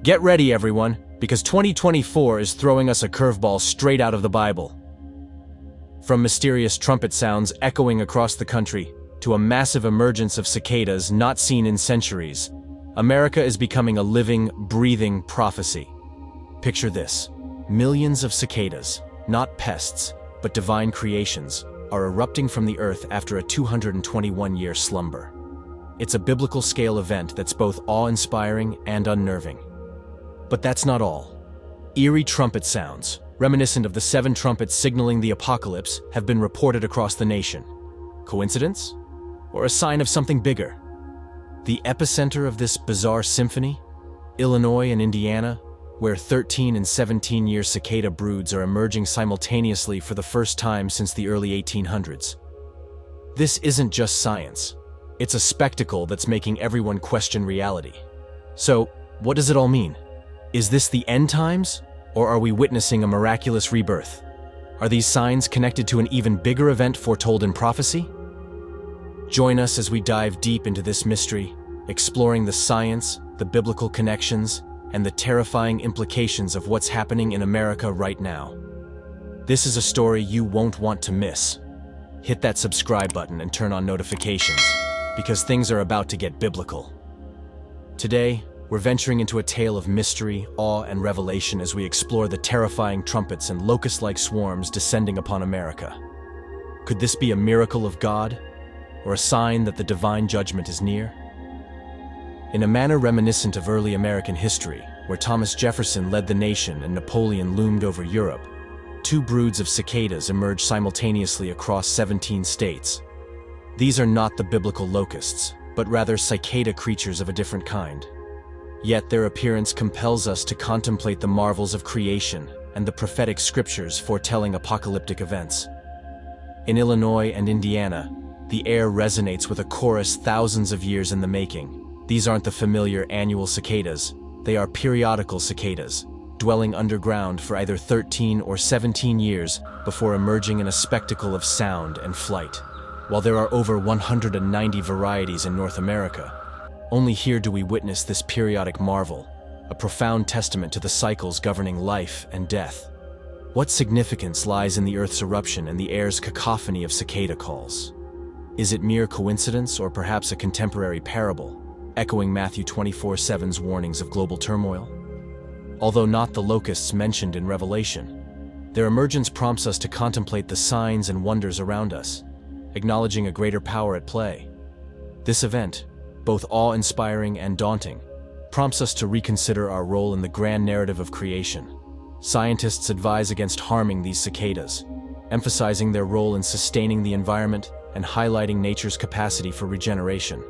Get ready, everyone, because 2024 is throwing us a curveball straight out of the Bible. From mysterious trumpet sounds echoing across the country to a massive emergence of cicadas not seen in centuries, America is becoming a living, breathing prophecy. Picture this. Millions of cicadas, not pests, but divine creations, are erupting from the earth after a 221-year slumber. It's a biblical scale event that's both awe-inspiring and unnerving. But that's not all. Eerie trumpet sounds, reminiscent of the 7 trumpets signaling the apocalypse, have been reported across the nation. Coincidence? Or a sign of something bigger? The epicenter of this bizarre symphony? Illinois and Indiana, where 13 and 17-year cicada broods are emerging simultaneously for the first time since the early 1800s. This isn't just science. It's a spectacle that's making everyone question reality. So, what does it all mean? Is this the end times, or are we witnessing a miraculous rebirth? Are these signs connected to an even bigger event foretold in prophecy? Join us as we dive deep into this mystery, exploring the science, the biblical connections, and the terrifying implications of what's happening in America right now. This is a story you won't want to miss. Hit that subscribe button and turn on notifications, because things are about to get biblical. Today, we're venturing into a tale of mystery, awe, and revelation as we explore the terrifying trumpets and locust-like swarms descending upon America. Could this be a miracle of God, or a sign that the divine judgment is near? In a manner reminiscent of early American history, where Thomas Jefferson led the nation and Napoleon loomed over Europe, 2 broods of cicadas emerged simultaneously across 17 states. These are not the biblical locusts, but rather cicada creatures of a different kind. Yet their appearance compels us to contemplate the marvels of creation and the prophetic scriptures foretelling apocalyptic events. In Illinois and Indiana, the air resonates with a chorus thousands of years in the making. These aren't the familiar annual cicadas, they are periodical cicadas, dwelling underground for either 13 or 17 years before emerging in a spectacle of sound and flight. While there are over 190 varieties in North America, only here do we witness this periodic marvel, a profound testament to the cycles governing life and death. What significance lies in the Earth's eruption and the air's cacophony of cicada calls? Is it mere coincidence or perhaps a contemporary parable, echoing Matthew 24:7's warnings of global turmoil? Although not the locusts mentioned in Revelation, their emergence prompts us to contemplate the signs and wonders around us, acknowledging a greater power at play. This event, both awe-inspiring and daunting, prompts us to reconsider our role in the grand narrative of creation. Scientists advise against harming these cicadas, emphasizing their role in sustaining the environment and highlighting nature's capacity for regeneration.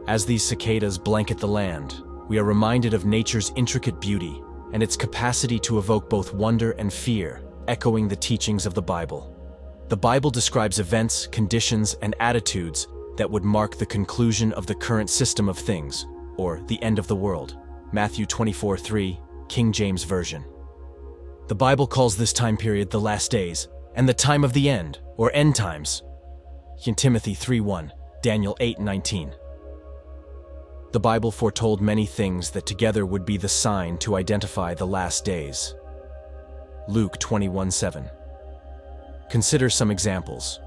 As these cicadas blanket the land, we are reminded of nature's intricate beauty and its capacity to evoke both wonder and fear, echoing the teachings of the Bible. The Bible describes events, conditions, and attitudes that would mark the conclusion of the current system of things, or the end of the world. Matthew 24:3, King James Version. The Bible calls this time period the last days, and the time of the end, or end times. In Timothy 3:1, Daniel 8:19. The Bible foretold many things that together would be the sign to identify the last days. Luke 21:7. Consider some examples.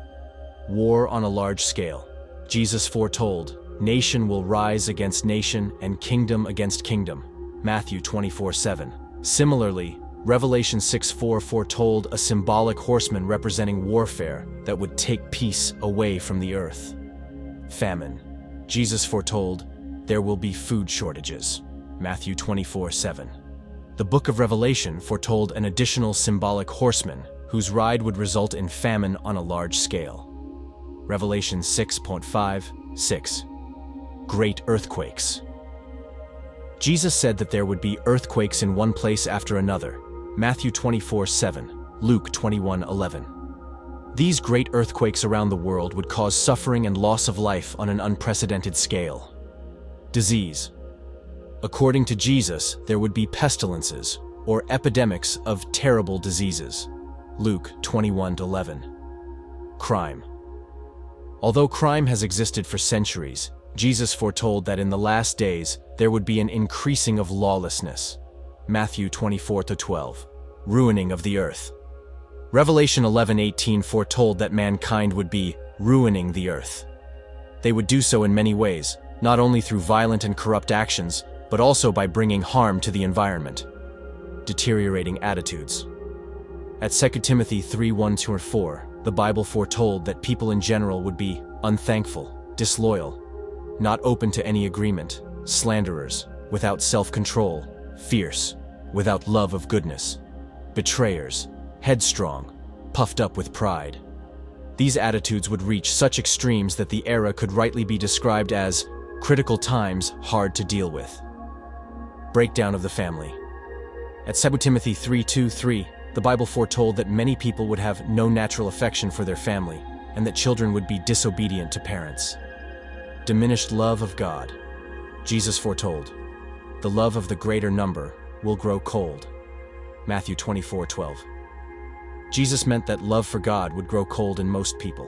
War on a large scale. Jesus foretold, "Nation will rise against nation and kingdom against kingdom." Matthew 24:7. Similarly, Revelation 6:4 foretold a symbolic horseman representing warfare that would take peace away from the earth. Famine. Jesus foretold, "There will be food shortages." Matthew 24:7. The book of Revelation foretold an additional symbolic horseman whose ride would result in famine on a large scale. Revelation 6:5-6. Great earthquakes. Jesus said that there would be earthquakes in one place after another. Matthew 24:7, Luke 21:11. These great earthquakes around the world would cause suffering and loss of life on an unprecedented scale. Disease. According to Jesus, there would be pestilences, or epidemics of terrible diseases. Luke 21:11. Crime. Although crime has existed for centuries, Jesus foretold that in the last days there would be an increasing of lawlessness. Matthew 24-12. Ruining of the earth. Revelation 11:18 foretold that mankind would be ruining the earth. They would do so in many ways, not only through violent and corrupt actions, but also by bringing harm to the environment. Deteriorating attitudes. At 2 Timothy 3:1-4, the Bible foretold that people in general would be unthankful, disloyal, not open to any agreement, slanderers, without self-control, fierce, without love of goodness, betrayers, headstrong, puffed up with pride. These attitudes would reach such extremes that the era could rightly be described as critical times hard to deal with. Breakdown of the family. At 2 Timothy 3:2-3, the Bible foretold that many people would have no natural affection for their family, and that children would be disobedient to parents. Diminished love of God. Jesus foretold, "The love of the greater number will grow cold." Matthew 24:12. Jesus meant that love for God would grow cold in most people.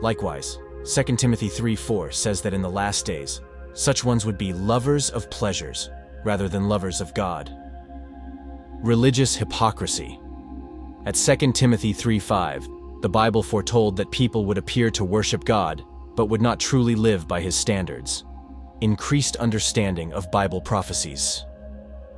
Likewise, 2 Timothy 3:4 says that in the last days, such ones would be lovers of pleasures rather than lovers of God. Religious hypocrisy. At 2 Timothy 3:5, the Bible foretold that people would appear to worship God, but would not truly live by His standards. Increased understanding of Bible prophecies.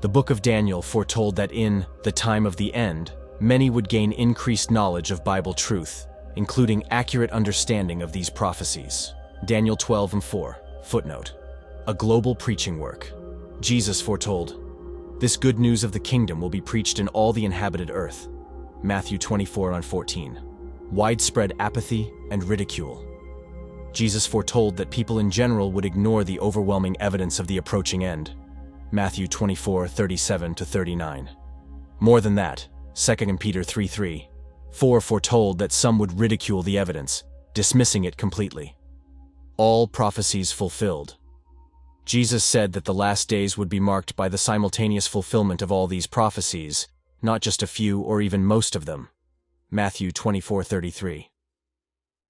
The book of Daniel foretold that in the time of the end, many would gain increased knowledge of Bible truth, including accurate understanding of these prophecies. Daniel 12:4, footnote. A global preaching work. Jesus foretold, "This good news of the kingdom will be preached in all the inhabited earth." Matthew 24:14. Widespread apathy and ridicule. Jesus foretold that people in general would ignore the overwhelming evidence of the approaching end. Matthew 24:37-39. More than that, 2 Peter 3:3-4 foretold that some would ridicule the evidence, dismissing it completely. All prophecies fulfilled. Jesus said that the last days would be marked by the simultaneous fulfillment of all these prophecies, not just a few or even most of them. Matthew 24:33.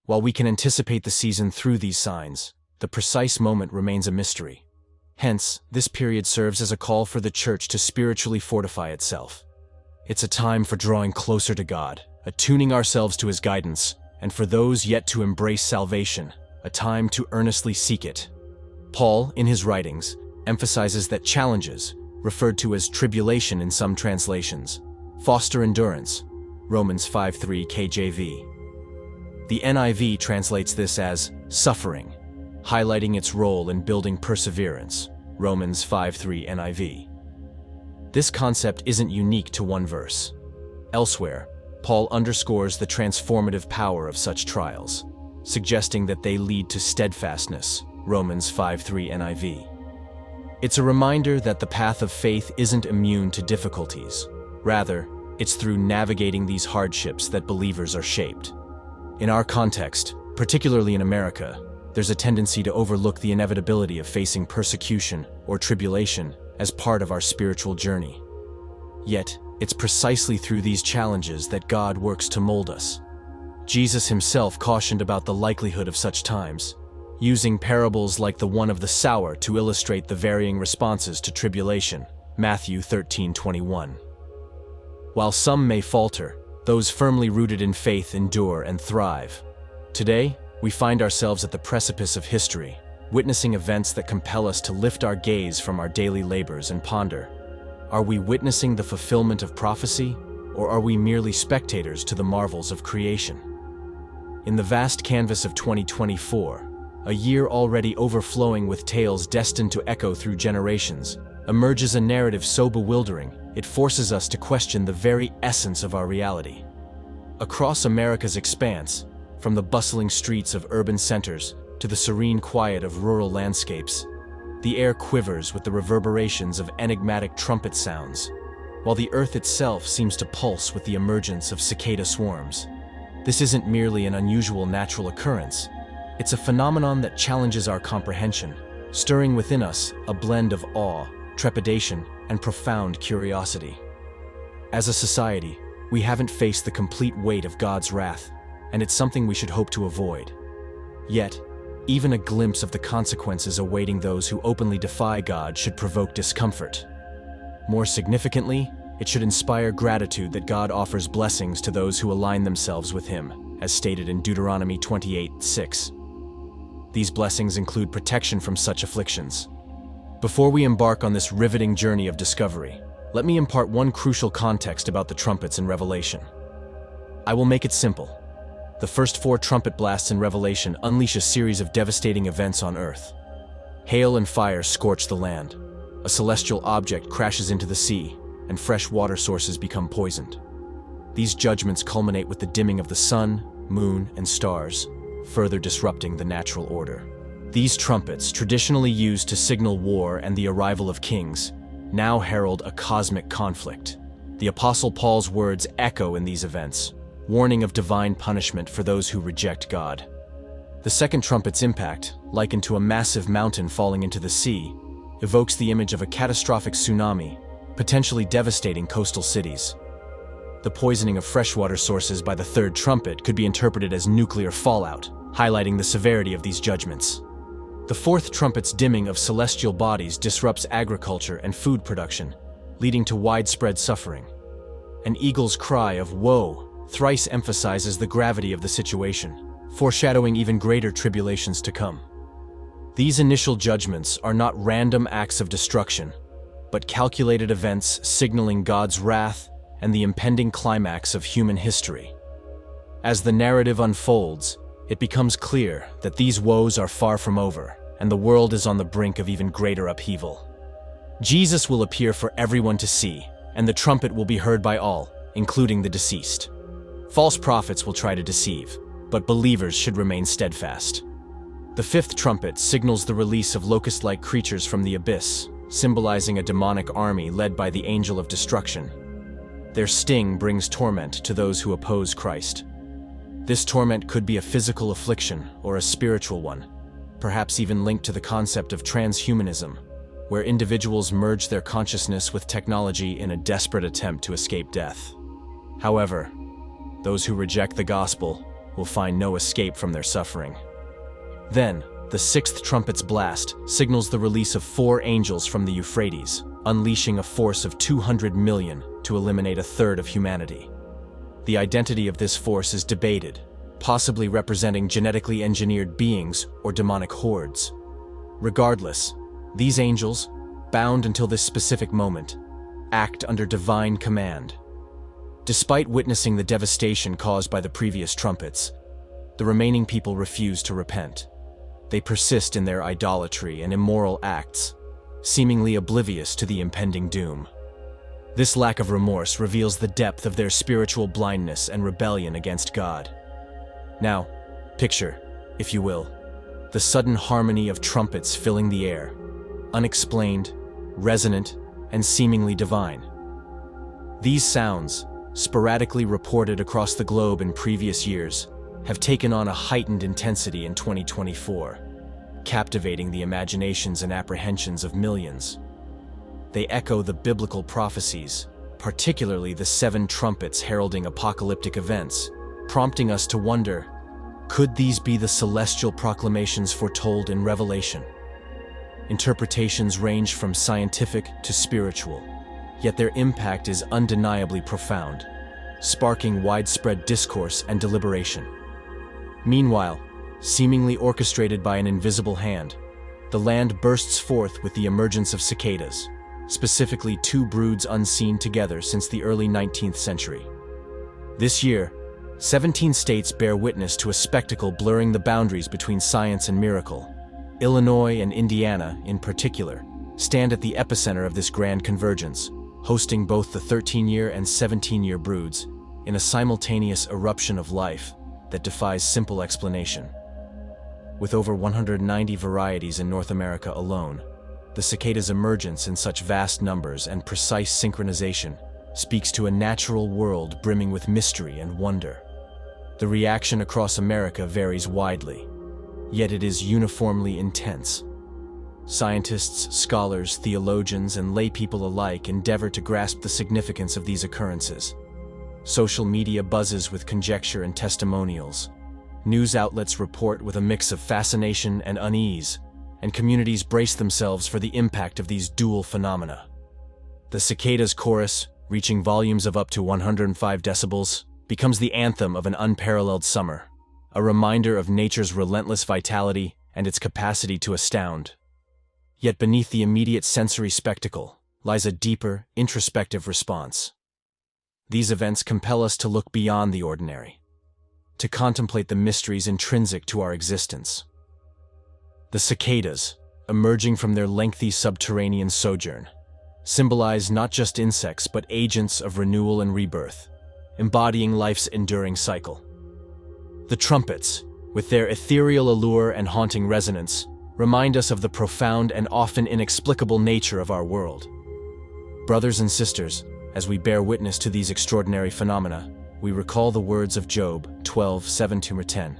While we can anticipate the season through these signs, the precise moment remains a mystery. Hence, this period serves as a call for the church to spiritually fortify itself. It's a time for drawing closer to God, attuning ourselves to His guidance, and for those yet to embrace salvation, a time to earnestly seek it. Paul, in his writings, emphasizes that challenges, referred to as tribulation in some translations, foster endurance, Romans 5:3 KJV. The NIV translates this as suffering, highlighting its role in building perseverance, Romans 5:3 NIV. This concept isn't unique to one verse. Elsewhere, Paul underscores the transformative power of such trials, suggesting that they lead to steadfastness, Romans 5:3 NIV. It's a reminder that the path of faith isn't immune to difficulties. Rather, it's through navigating these hardships that believers are shaped. In our context, particularly in America, there's a tendency to overlook the inevitability of facing persecution or tribulation as part of our spiritual journey. Yet, it's precisely through these challenges that God works to mold us. Jesus Himself cautioned about the likelihood of such times, using parables like the one of the sower to illustrate the varying responses to tribulation, Matthew 13:21. While some may falter, those firmly rooted in faith endure and thrive. Today, we find ourselves at the precipice of history, witnessing events that compel us to lift our gaze from our daily labors and ponder. Are we witnessing the fulfillment of prophecy, or are we merely spectators to the marvels of creation? In the vast canvas of 2024, a year already overflowing with tales destined to echo through generations, emerges a narrative so bewildering, it forces us to question the very essence of our reality. Across America's expanse, from the bustling streets of urban centers to the serene quiet of rural landscapes, the air quivers with the reverberations of enigmatic trumpet sounds, while the earth itself seems to pulse with the emergence of cicada swarms. This isn't merely an unusual natural occurrence. It's a phenomenon that challenges our comprehension, stirring within us a blend of awe, trepidation, and profound curiosity. As a society, we haven't faced the complete weight of God's wrath, and it's something we should hope to avoid. Yet, even a glimpse of the consequences awaiting those who openly defy God should provoke discomfort. More significantly, it should inspire gratitude that God offers blessings to those who align themselves with Him, as stated in Deuteronomy 28:6. These blessings include protection from such afflictions. Before we embark on this riveting journey of discovery, let me impart one crucial context about the trumpets in Revelation. I will make it simple. The first 4 trumpet blasts in Revelation unleash a series of devastating events on Earth. Hail and fire scorch the land. A celestial object crashes into the sea, and fresh water sources become poisoned. These judgments culminate with the dimming of the sun, moon, and stars, further disrupting the natural order. These trumpets, traditionally used to signal war and the arrival of kings, now herald a cosmic conflict. The Apostle Paul's words echo in these events, warning of divine punishment for those who reject God. The second trumpet's impact, likened to a massive mountain falling into the sea, evokes the image of a catastrophic tsunami, potentially devastating coastal cities. The poisoning of freshwater sources by the third trumpet could be interpreted as nuclear fallout, highlighting the severity of these judgments. The fourth trumpet's dimming of celestial bodies disrupts agriculture and food production, leading to widespread suffering. An eagle's cry of "Woe!" thrice emphasizes the gravity of the situation, foreshadowing even greater tribulations to come. These initial judgments are not random acts of destruction, but calculated events signaling God's wrath and the impending climax of human history. As the narrative unfolds, it becomes clear that these woes are far from over, and the world is on the brink of even greater upheaval. Jesus will appear for everyone to see, and the trumpet will be heard by all, including the deceased. False prophets will try to deceive, but believers should remain steadfast. The fifth trumpet signals the release of locust-like creatures from the abyss, symbolizing a demonic army led by the angel of destruction. Their sting brings torment to those who oppose Christ. This torment could be a physical affliction or a spiritual one, perhaps even linked to the concept of transhumanism, where individuals merge their consciousness with technology in a desperate attempt to escape death. However, those who reject the gospel will find no escape from their suffering. Then, the sixth trumpet's blast signals the release of 4 angels from the Euphrates, unleashing a force of 200 million to eliminate a third of humanity. The identity of this force is debated, possibly representing genetically engineered beings or demonic hordes. Regardless, these angels, bound until this specific moment, act under divine command. Despite witnessing the devastation caused by the previous trumpets, the remaining people refuse to repent. They persist in their idolatry and immoral acts, seemingly oblivious to the impending doom. This lack of remorse reveals the depth of their spiritual blindness and rebellion against God. Now, picture, if you will, the sudden harmony of trumpets filling the air, unexplained, resonant, and seemingly divine. These sounds, sporadically reported across the globe in previous years, have taken on a heightened intensity in 2024, captivating the imaginations and apprehensions of millions. They echo the biblical prophecies, particularly the 7 trumpets heralding apocalyptic events, prompting us to wonder, could these be the celestial proclamations foretold in Revelation? Interpretations range from scientific to spiritual, yet their impact is undeniably profound, sparking widespread discourse and deliberation. Meanwhile, seemingly orchestrated by an invisible hand, the land bursts forth with the emergence of cicadas, specifically 2 broods unseen together since the early 19th century. This year, 17 states bear witness to a spectacle blurring the boundaries between science and miracle. Illinois and Indiana, in particular, stand at the epicenter of this grand convergence, hosting both the 13-year and 17-year broods in a simultaneous eruption of life that defies simple explanation. With over 190 varieties in North America alone, the cicada's emergence in such vast numbers and precise synchronization speaks to a natural world brimming with mystery and wonder. The reaction across America varies widely, yet it is uniformly intense. Scientists, scholars, theologians, and laypeople alike endeavor to grasp the significance of these occurrences. Social media buzzes with conjecture and testimonials. News outlets report with a mix of fascination and unease, and communities brace themselves for the impact of these dual phenomena. The cicadas chorus, reaching volumes of up to 105 decibels, becomes the anthem of an unparalleled summer, a reminder of nature's relentless vitality and its capacity to astound. Yet beneath the immediate sensory spectacle lies a deeper, introspective response. These events compel us to look beyond the ordinary, to contemplate the mysteries intrinsic to our existence. The cicadas, emerging from their lengthy subterranean sojourn, symbolize not just insects but agents of renewal and rebirth, embodying life's enduring cycle. The trumpets, with their ethereal allure and haunting resonance, remind us of the profound and often inexplicable nature of our world. Brothers and sisters, as we bear witness to these extraordinary phenomena, we recall the words of Job 12:7-10.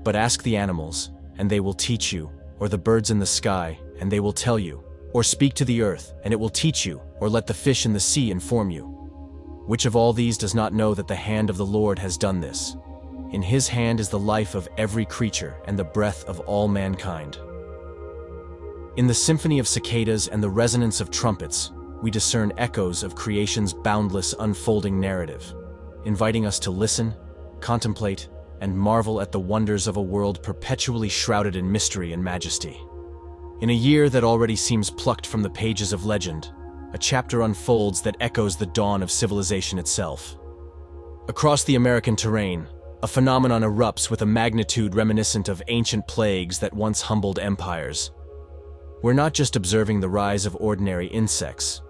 But ask the animals, and they will teach you, or the birds in the sky, and they will tell you, or speak to the earth, and it will teach you, or let the fish in the sea inform you. Which of all these does not know that the hand of the Lord has done this? In his hand is the life of every creature and the breath of all mankind. In the symphony of cicadas and the resonance of trumpets, we discern echoes of creation's boundless unfolding narrative, inviting us to listen, contemplate, and marvel at the wonders of a world perpetually shrouded in mystery and majesty. In a year that already seems plucked from the pages of legend, a chapter unfolds that echoes the dawn of civilization itself. Across the American terrain, a phenomenon erupts with a magnitude reminiscent of ancient plagues that once humbled empires. We're not just observing the rise of ordinary insects.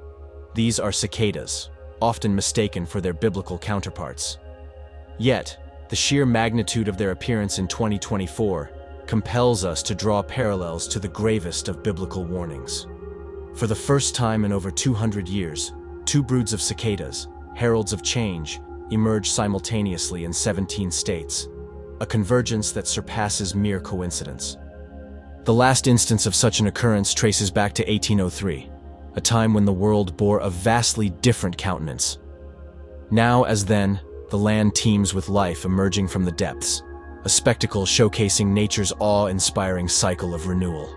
These are cicadas, often mistaken for their biblical counterparts. Yet, the sheer magnitude of their appearance in 2024 compels us to draw parallels to the gravest of biblical warnings. For the first time in over 200 years, two broods of cicadas, heralds of change, emerge simultaneously in 17 states, a convergence that surpasses mere coincidence. The last instance of such an occurrence traces back to 1803, a time when the world bore a vastly different countenance. Now, as then, the land teems with life emerging from the depths, a spectacle showcasing nature's awe-inspiring cycle of renewal.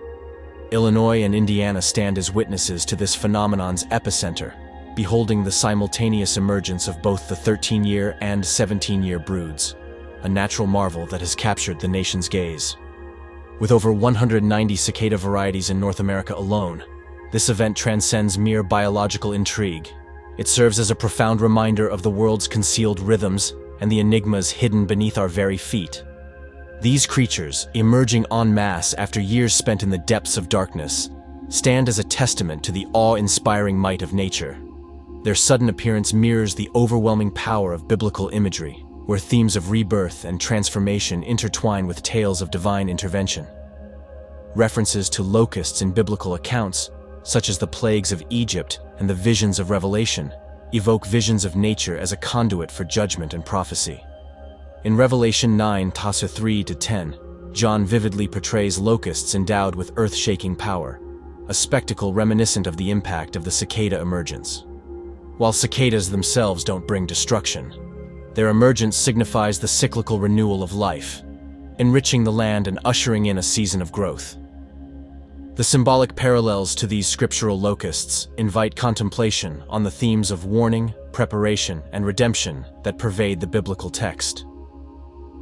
Illinois and Indiana stand as witnesses to this phenomenon's epicenter, beholding the simultaneous emergence of both the 13-year and 17-year broods, a natural marvel that has captured the nation's gaze. With over 190 cicada varieties in North America alone, this event transcends mere biological intrigue. It serves as a profound reminder of the world's concealed rhythms and the enigmas hidden beneath our very feet. These creatures, emerging en masse after years spent in the depths of darkness, stand as a testament to the awe-inspiring might of nature. Their sudden appearance mirrors the overwhelming power of biblical imagery, where themes of rebirth and transformation intertwine with tales of divine intervention. References to locusts in biblical accounts, such as the plagues of Egypt and the visions of Revelation, evoke visions of nature as a conduit for judgment and prophecy. In Revelation 9:3-10, John vividly portrays locusts endowed with earth-shaking power, a spectacle reminiscent of the impact of the cicada emergence. While cicadas themselves don't bring destruction, their emergence signifies the cyclical renewal of life, enriching the land and ushering in a season of growth. The symbolic parallels to these scriptural locusts invite contemplation on the themes of warning, preparation, and redemption that pervade the biblical text.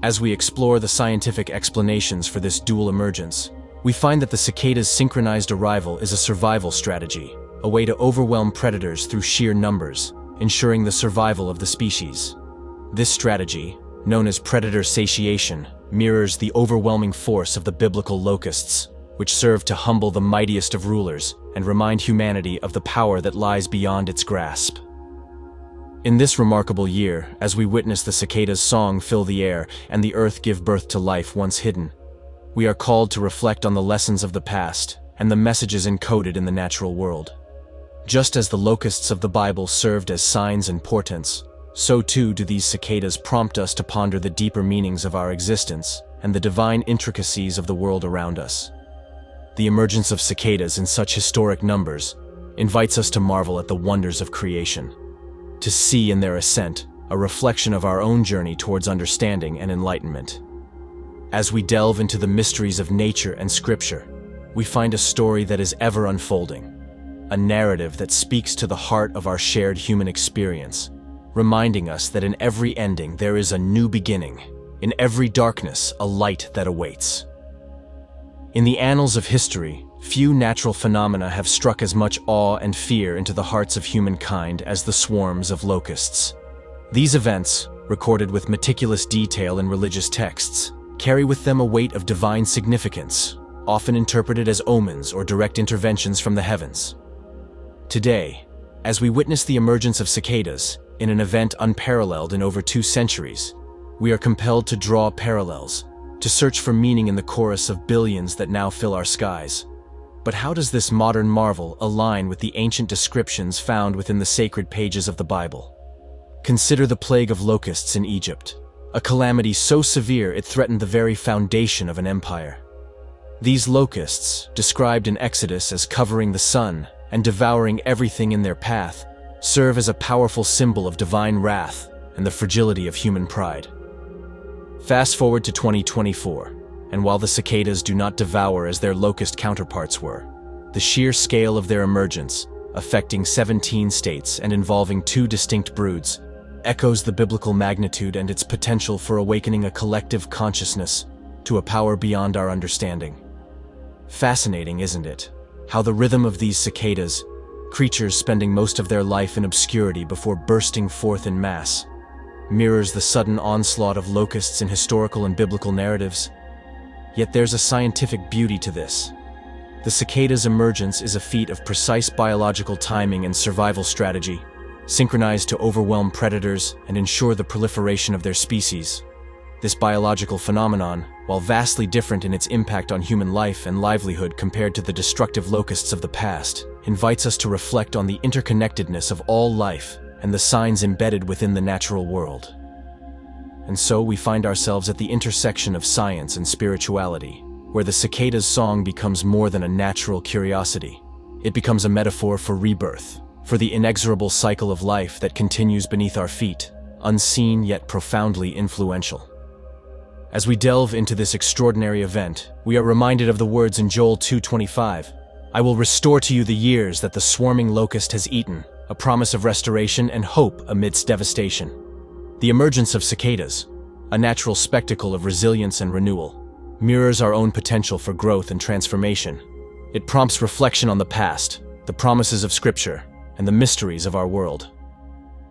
As we explore the scientific explanations for this dual emergence, we find that the cicada's synchronized arrival is a survival strategy, a way to overwhelm predators through sheer numbers, ensuring the survival of the species. This strategy, known as predator satiation, mirrors the overwhelming force of the biblical locusts, which serve to humble the mightiest of rulers and remind humanity of the power that lies beyond its grasp. In this remarkable year, as we witness the cicada's song fill the air and the earth give birth to life once hidden, we are called to reflect on the lessons of the past and the messages encoded in the natural world. Just as the locusts of the Bible served as signs and portents, so too do these cicadas prompt us to ponder the deeper meanings of our existence and the divine intricacies of the world around us. The emergence of cicadas in such historic numbers invites us to marvel at the wonders of creation, to see in their ascent a reflection of our own journey towards understanding and enlightenment. As we delve into the mysteries of nature and scripture, we find a story that is ever unfolding, a narrative that speaks to the heart of our shared human experience, reminding us that in every ending there is a new beginning, in every darkness a light that awaits. In the annals of history, few natural phenomena have struck as much awe and fear into the hearts of humankind as the swarms of locusts. These events, recorded with meticulous detail in religious texts, carry with them a weight of divine significance, often interpreted as omens or direct interventions from the heavens. Today, as we witness the emergence of cicadas, in an event unparalleled in over 2 centuries, we are compelled to draw parallels, to search for meaning in the chorus of billions that now fill our skies. But how does this modern marvel align with the ancient descriptions found within the sacred pages of the Bible? Consider the plague of locusts in Egypt, a calamity so severe it threatened the very foundation of an empire. These locusts, described in Exodus as covering the sun and devouring everything in their path, serve as a powerful symbol of divine wrath and the fragility of human pride. Fast forward to 2024, and while the cicadas do not devour as their locust counterparts were, the sheer scale of their emergence, affecting 17 states and involving 2 distinct broods, echoes the biblical magnitude and its potential for awakening a collective consciousness to a power beyond our understanding. Fascinating, isn't it? How the rhythm of these cicadas, creatures spending most of their life in obscurity before bursting forth in mass, mirrors the sudden onslaught of locusts in historical and biblical narratives. Yet there's a scientific beauty to this. The cicada's emergence is a feat of precise biological timing and survival strategy, synchronized to overwhelm predators and ensure the proliferation of their species. This biological phenomenon, while vastly different in its impact on human life and livelihood compared to the destructive locusts of the past, invites us to reflect on the interconnectedness of all life and the signs embedded within the natural world. And so we find ourselves at the intersection of science and spirituality, where the cicada's song becomes more than a natural curiosity. It becomes a metaphor for rebirth, for the inexorable cycle of life that continues beneath our feet, unseen yet profoundly influential. As we delve into this extraordinary event, we are reminded of the words in Joel 2:25, "I will restore to you the years that the swarming locust has eaten," a promise of restoration and hope amidst devastation. The emergence of cicadas, a natural spectacle of resilience and renewal, mirrors our own potential for growth and transformation. It prompts reflection on the past, the promises of Scripture, and the mysteries of our world.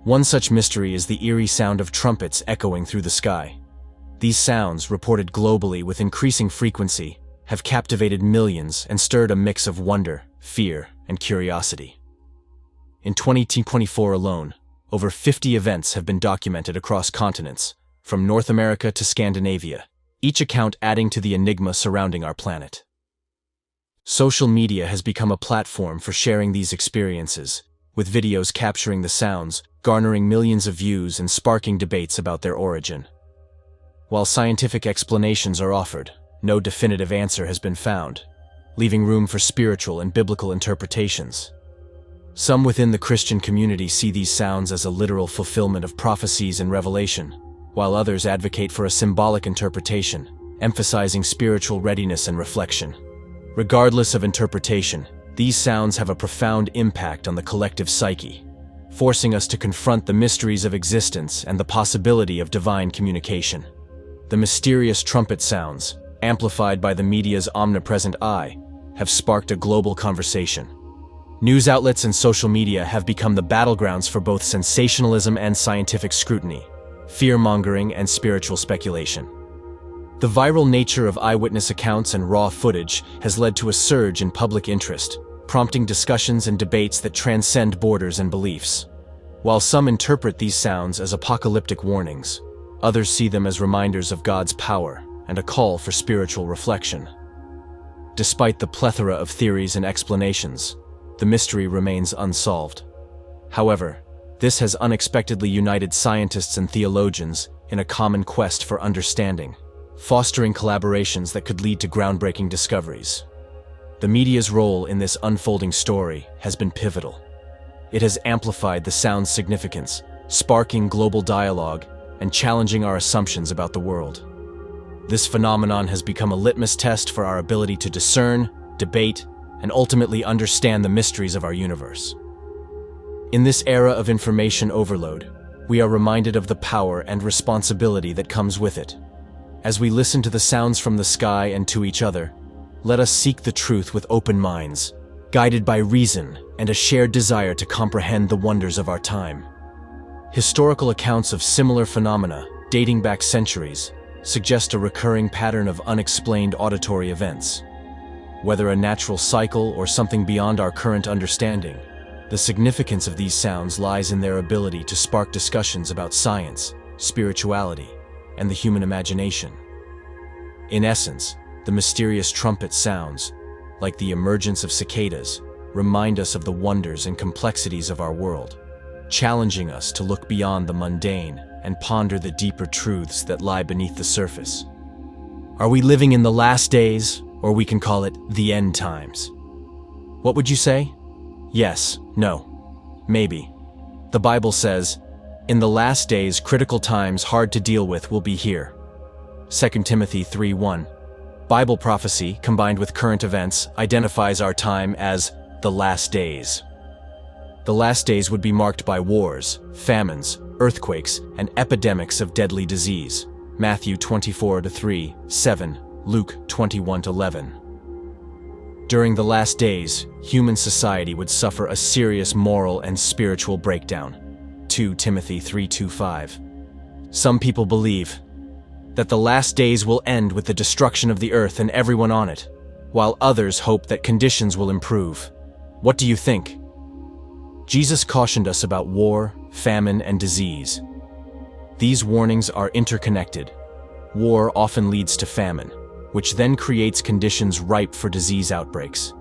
One such mystery is the eerie sound of trumpets echoing through the sky. These sounds, reported globally with increasing frequency, have captivated millions and stirred a mix of wonder, fear, and curiosity. In 2024 alone, over 50 events have been documented across continents, from North America to Scandinavia, each account adding to the enigma surrounding our planet. Social media has become a platform for sharing these experiences, with videos capturing the sounds, garnering millions of views and sparking debates about their origin. While scientific explanations are offered, no definitive answer has been found, leaving room for spiritual and biblical interpretations. Some within the Christian community see these sounds as a literal fulfillment of prophecies and revelation, while others advocate for a symbolic interpretation, emphasizing spiritual readiness and reflection. Regardless of interpretation, these sounds have a profound impact on the collective psyche, forcing us to confront the mysteries of existence and the possibility of divine communication. The mysterious trumpet sounds, amplified by the media's omnipresent eye, have sparked a global conversation. News outlets and social media have become the battlegrounds for both sensationalism and scientific scrutiny, fear-mongering and spiritual speculation. The viral nature of eyewitness accounts and raw footage has led to a surge in public interest, prompting discussions and debates that transcend borders and beliefs. While some interpret these sounds as apocalyptic warnings, others see them as reminders of God's power and a call for spiritual reflection. Despite the plethora of theories and explanations, the mystery remains unsolved. However, this has unexpectedly united scientists and theologians in a common quest for understanding, fostering collaborations that could lead to groundbreaking discoveries. The media's role in this unfolding story has been pivotal. It has amplified the sound's significance, sparking global dialogue and challenging our assumptions about the world. This phenomenon has become a litmus test for our ability to discern, debate, and ultimately understand the mysteries of our universe. In this era of information overload, we are reminded of the power and responsibility that comes with it. As we listen to the sounds from the sky and to each other, let us seek the truth with open minds, guided by reason and a shared desire to comprehend the wonders of our time. Historical accounts of similar phenomena, dating back centuries, suggest a recurring pattern of unexplained auditory events. Whether a natural cycle or something beyond our current understanding, the significance of these sounds lies in their ability to spark discussions about science, spirituality, and the human imagination. In essence, the mysterious trumpet sounds, like the emergence of cicadas, remind us of the wonders and complexities of our world, challenging us to look beyond the mundane and ponder the deeper truths that lie beneath the surface. Are we living in the last days, or we can call it the end times? What would you say? Yes, no, maybe. The Bible says, "In the last days, critical times hard to deal with will be here." 2 Timothy 3:1. Bible prophecy, combined with current events, identifies our time as the last days. The last days would be marked by wars, famines, earthquakes, and epidemics of deadly disease. Matthew 24:3, 7, Luke 21:11. During the last days, human society would suffer a serious moral and spiritual breakdown. 2 Timothy 3:2-5. Some people believe that the last days will end with the destruction of the earth and everyone on it, while others hope that conditions will improve. What do you think? Jesus cautioned us about war, famine, and disease. These warnings are interconnected. War often leads to famine, which then creates conditions ripe for disease outbreaks.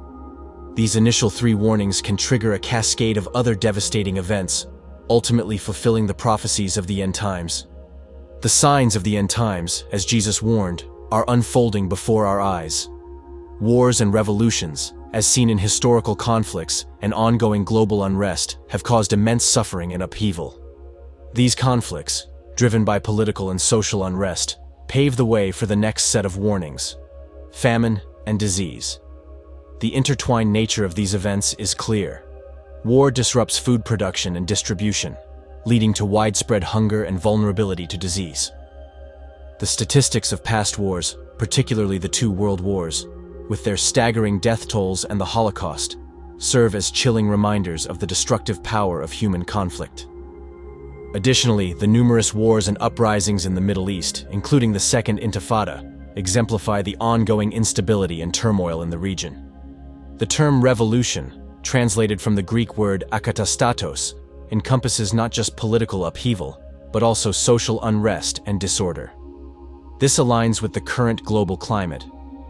These initial 3 warnings can trigger a cascade of other devastating events, ultimately fulfilling the prophecies of the end times. The signs of the end times, as Jesus warned, are unfolding before our eyes. Wars and revolutions, as seen in historical conflicts and ongoing global unrest, have caused immense suffering and upheaval. These conflicts, driven by political and social unrest, pave the way for the next set of warnings: famine and disease. The intertwined nature of these events is clear. War disrupts food production and distribution, leading to widespread hunger and vulnerability to disease. The statistics of past wars, particularly the 2 world wars, with their staggering death tolls and the Holocaust, serve as chilling reminders of the destructive power of human conflict. Additionally, the numerous wars and uprisings in the Middle East, including the Second Intifada, exemplify the ongoing instability and turmoil in the region. The term revolution, translated from the Greek word akatastatos, encompasses not just political upheaval, but also social unrest and disorder. This aligns with the current global climate,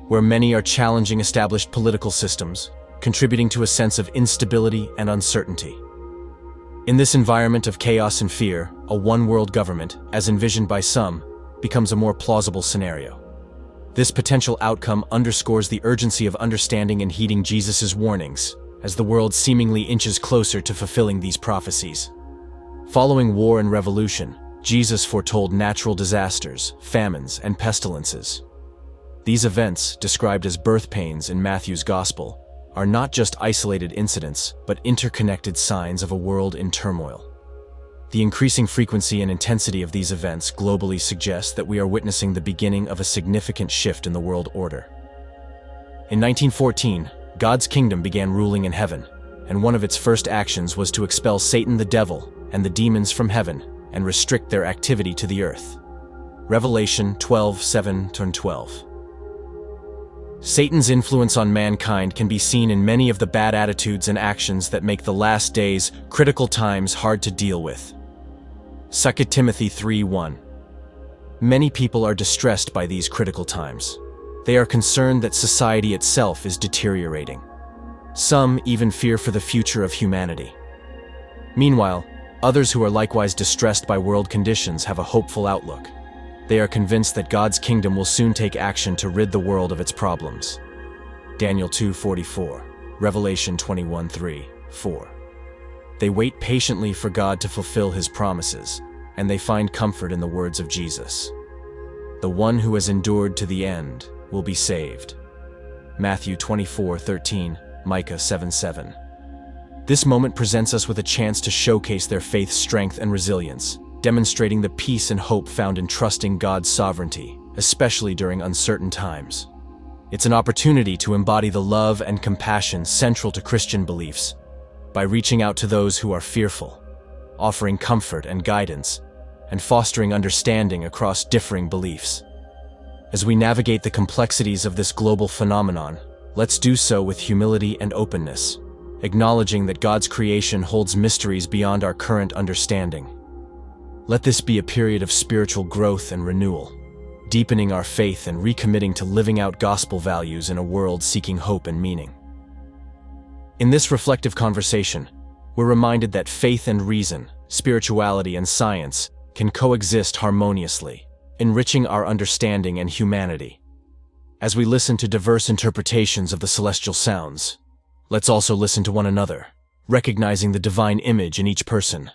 where many are challenging established political systems, contributing to a sense of instability and uncertainty. In this environment of chaos and fear, a one-world government, as envisioned by some, becomes a more plausible scenario. This potential outcome underscores the urgency of understanding and heeding Jesus' warnings, as the world seemingly inches closer to fulfilling these prophecies. Following war and revolution, Jesus foretold natural disasters, famines, and pestilences. These events, described as birth pains in Matthew's Gospel, are not just isolated incidents, but interconnected signs of a world in turmoil. The increasing frequency and intensity of these events globally suggests that we are witnessing the beginning of a significant shift in the world order. In 1914, God's kingdom began ruling in heaven, and one of its first actions was to expel Satan the devil and the demons from heaven and restrict their activity to the earth. Revelation 12:7-12. Satan's influence on mankind can be seen in many of the bad attitudes and actions that make the last days, critical times, hard to deal with. 2 Timothy 3:1. Many people are distressed by these critical times. They are concerned that society itself is deteriorating. Some even fear for the future of humanity. Meanwhile, others who are likewise distressed by world conditions have a hopeful outlook. They are convinced that God's kingdom will soon take action to rid the world of its problems. Daniel 2:44, Revelation 21:3-4. They wait patiently for God to fulfill His promises, and they find comfort in the words of Jesus. The one who has endured to the end will be saved. Matthew 24:13, Micah 7:7. This moment presents us with a chance to showcase their faith's strength and resilience, demonstrating the peace and hope found in trusting God's sovereignty, especially during uncertain times. It's an opportunity to embody the love and compassion central to Christian beliefs by reaching out to those who are fearful, offering comfort and guidance, and fostering understanding across differing beliefs. As we navigate the complexities of this global phenomenon, let's do so with humility and openness, acknowledging that God's creation holds mysteries beyond our current understanding. Let this be a period of spiritual growth and renewal, deepening our faith and recommitting to living out gospel values in a world seeking hope and meaning. In this reflective conversation, we're reminded that faith and reason, spirituality and science can coexist harmoniously, enriching our understanding and humanity. As we listen to diverse interpretations of the celestial sounds, let's also listen to one another, recognizing the divine image in each person.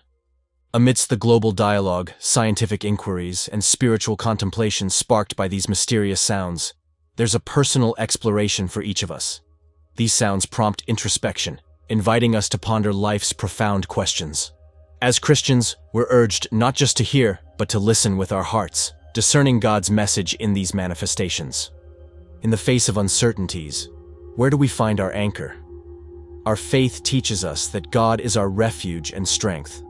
Amidst the global dialogue, scientific inquiries, and spiritual contemplations sparked by these mysterious sounds, there's a personal exploration for each of us. These sounds prompt introspection, inviting us to ponder life's profound questions. As Christians, we're urged not just to hear, but to listen with our hearts, discerning God's message in these manifestations. In the face of uncertainties, where do we find our anchor? Our faith teaches us that God is our refuge and strength,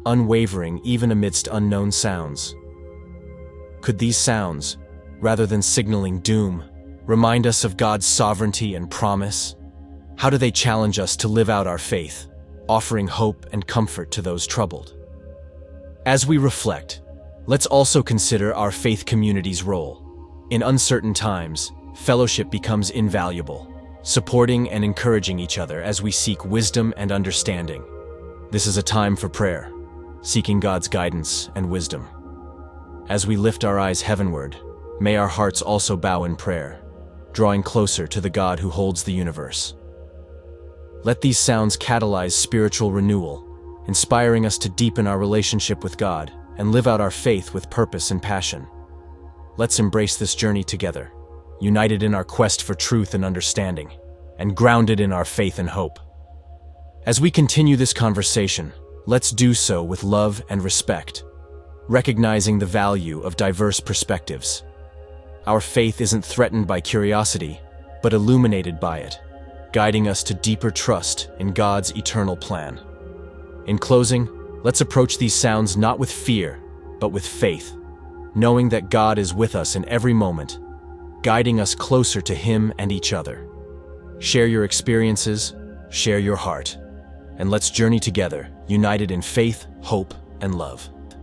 unwavering even amidst unknown sounds. Could these sounds, rather than signaling doom, remind us of God's sovereignty and promise? How do they challenge us to live out our faith, offering hope and comfort to those troubled? As we reflect, let's also consider our faith community's role. In uncertain times, fellowship becomes invaluable, supporting and encouraging each other as we seek wisdom and understanding. This is a time for prayer, seeking God's guidance and wisdom. As we lift our eyes heavenward, may our hearts also bow in prayer, drawing closer to the God who holds the universe. Let these sounds catalyze spiritual renewal, inspiring us to deepen our relationship with God and live out our faith with purpose and passion. Let's embrace this journey together, united in our quest for truth and understanding, and grounded in our faith and hope. As we continue this conversation, let's do so with love and respect, recognizing the value of diverse perspectives. Our faith isn't threatened by curiosity, but illuminated by it, guiding us to deeper trust in God's eternal plan. In closing, let's approach these sounds not with fear, but with faith, knowing that God is with us in every moment, guiding us closer to Him and each other. Share your experiences, share your heart, and let's journey together, united in faith, hope, and love.